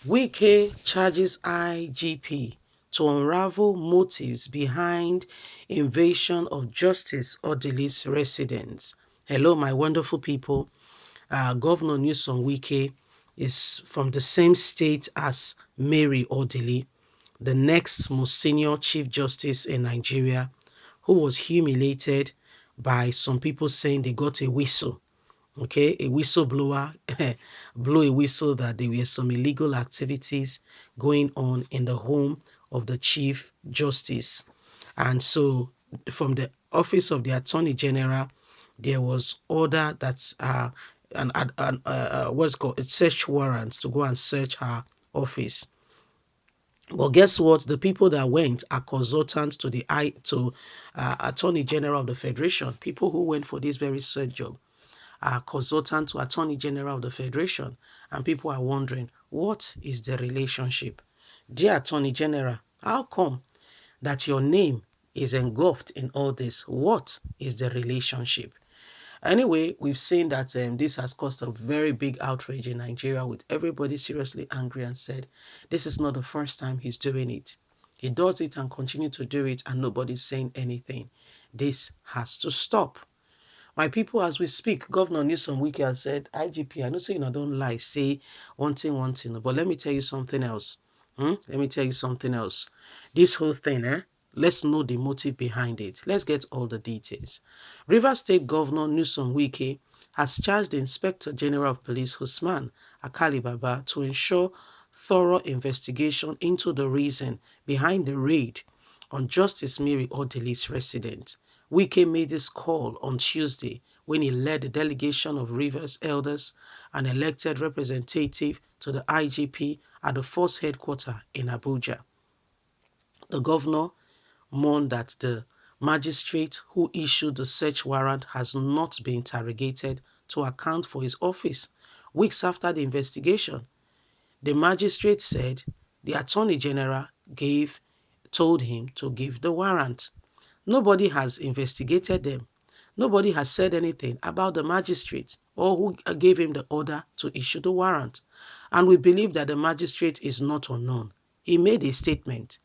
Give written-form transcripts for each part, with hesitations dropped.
Wike charges IGP to unravel motives behind invasion of Justice Odili'S residence. Hello, my wonderful people. Governor Newsom Wike is from the same state as Mary Odili, the next most senior Chief Justice in Nigeria, who was humiliated by some people saying they got a whistle. Okay, a whistleblower blew a whistle that there were some illegal activities going on in the home of the Chief Justice. And so, from the office of the Attorney General, there was order that's what's called a search warrant to go and search her office. But guess what? The people that went are consultants to the Attorney General of the Federation. People who went for this very search job are consultant to Attorney General of the Federation, and people are wondering, what is the relationship? Dear Attorney General, how come that your name is engulfed in all this? What is the relationship? Anyway, we've seen that this has caused a very big outrage in Nigeria with everybody seriously angry and said, this is not the first time he's doing it. He does it and continue to do it and nobody's saying anything. This has to stop. My people, as we speak, Governor Newsom Wike has said, IGP, I know say you don't lie, say one thing, but let me tell you something else. Let me tell you something else. This whole thing, let's know the motive behind it. Let's get all the details. Rivers State Governor Newsom Wike has charged the Inspector General of Police, Usman Akali Baba, to ensure thorough investigation into the reason behind the raid on Justice Mary Odili's residence. Wike made this call on Tuesday when he led a delegation of Rivers elders and elected representative to the IGP at the force headquarters in Abuja. The governor mourned that the magistrate who issued the search warrant has not been interrogated to account for his office. Weeks after the investigation, the magistrate said the Attorney General told him to give the warrant. Nobody has investigated them. Nobody has said anything about the magistrate or who gave him the order to issue the warrant. And we believe that the magistrate is not unknown. He made a statement.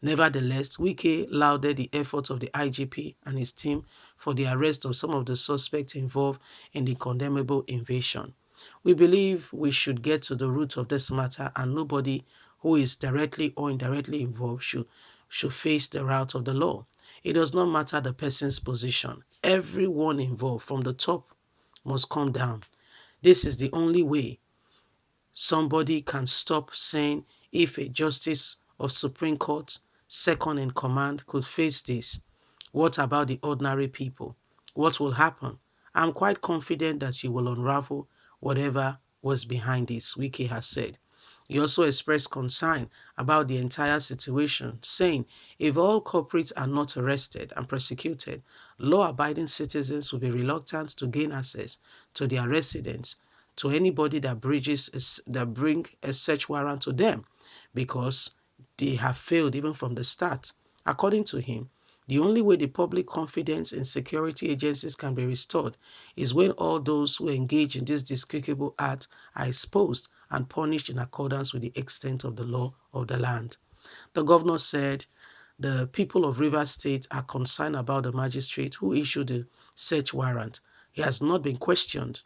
Nevertheless, Wike lauded the efforts of the IGP and his team for the arrest of some of the suspects involved in the condemnable invasion. We believe we should get to the root of this matter and nobody who is directly or indirectly involved should face the route of the law. It does not matter the person's position. Everyone involved from the top must come down. This is the only way somebody can stop saying if a justice of Supreme Court, second in command, could face this, what about the ordinary people? What will happen? I'm quite confident that you will unravel whatever was behind this, Wike has said. He also expressed concern about the entire situation, saying if all culprits are not arrested and prosecuted, law-abiding citizens will be reluctant to gain access to their residence to anybody that bring a search warrant to them because they have failed even from the start. According to him, the only way the public confidence in security agencies can be restored is when all those who engage in this despicable act are exposed and punished in accordance with the extent of the law of the land. The governor said the people of Rivers State are concerned about the magistrate who issued the search warrant. He has not been questioned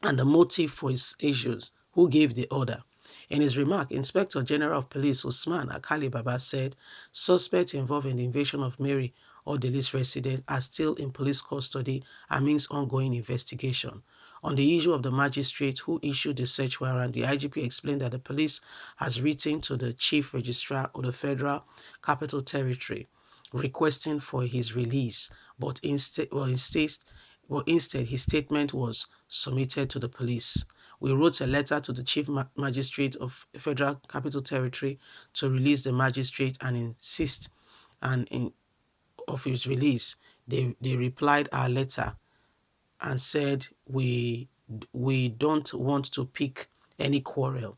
and the motive for his issues, who gave the order. In his remark, Inspector General of Police Usman Akali Baba said suspects involved in the invasion of Mary Odili's residence are still in police custody amidst ongoing investigation. On the issue of the magistrate who issued the search warrant, the IGP explained that the police has written to the Chief Registrar of the Federal Capital Territory requesting for his release, but instead, his statement was submitted to the police. We wrote a letter to the Chief Magistrate of Federal Capital Territory to release the magistrate and insist of his release. They replied our letter and said we don't want to pick any quarrel.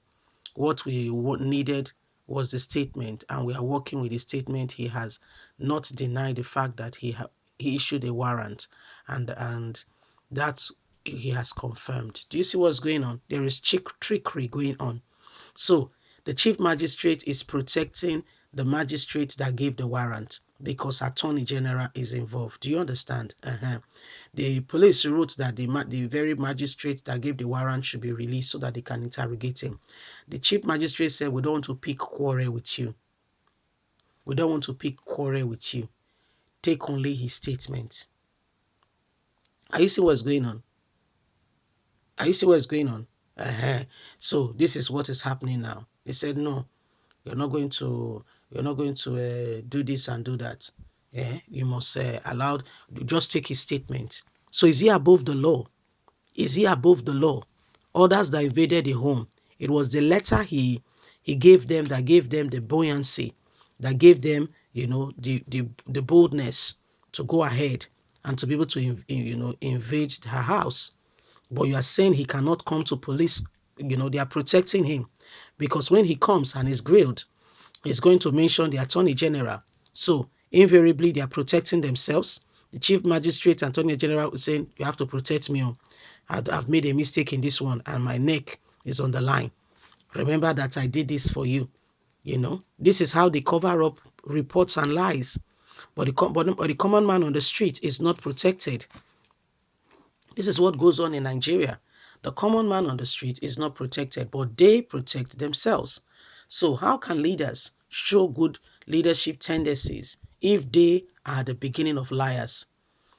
What we needed was the statement, and we are working with the statement. He has not denied the fact that he issued a warrant, and that's he has confirmed. Do you see what's going on? There is trickery going on. So the chief magistrate is protecting the magistrate that gave the warrant because attorney general is involved. Do you understand? The police wrote that the very magistrate that gave the warrant should be released so that they can interrogate him. The chief magistrate said, we don't want to pick quarrel with you. We don't want to pick quarrel with you. Take only his statement. Are you seeing what's going on? Are you seeing what's going on? So this is what is happening now. He said, no, you're not going to do this and do that. You must allow, just take his statement. So is he above the law? Is he above the law? Others that invaded the home, it was the letter he gave them that gave them the buoyancy, that gave them, the boldness to go ahead and to be able to, invade her house. But you are saying he cannot come to police. They are protecting him because when he comes and is grilled, he's going to mention the attorney general. So invariably, they are protecting themselves. The chief magistrate, attorney general, is saying, you have to protect me. I've made a mistake in this one and my neck is on the line. Remember that I did this for you. This is how they cover up reports and lies. But the common man on the street is not protected. This is what goes on in Nigeria. The common man on the street is not protected, but they protect themselves. So how can leaders show good leadership tendencies if they are the beginning of liars?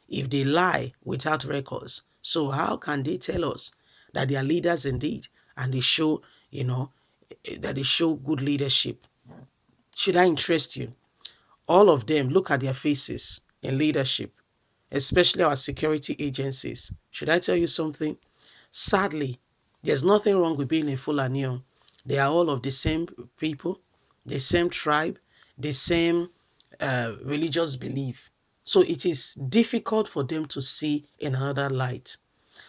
If they lie without records, so how can they tell us that they are leaders indeed and they show, that they show good leadership? Should I interest you? All of them, look at their faces in leadership, especially our security agencies. Should I tell you something? Sadly, there's nothing wrong with being a Fulani. They are all of the same people, the same tribe, the same religious belief. So it is difficult for them to see in another light.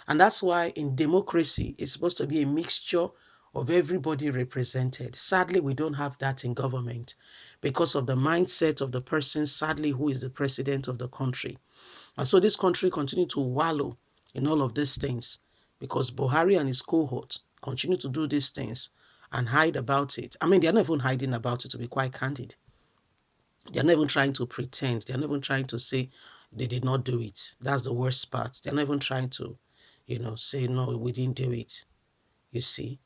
And that's why in democracy, it's supposed to be a mixture of everybody represented. Sadly, we don't have that in government because of the mindset of the person, sadly, who is the president of the country. And so this country continue to wallow in all of these things because Buhari and his cohort continue to do these things and hide about it. I mean, they're not even hiding about it, to be quite candid. They're not even trying to pretend. They're not even trying to say they did not do it. That's the worst part. They're not even trying to, say, no, we didn't do it. You see?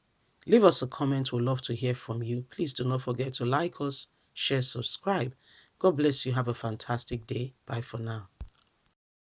Leave us a comment. We'd love to hear from you. Please do not forget to like us, share, subscribe. God bless you. Have a fantastic day. Bye for now.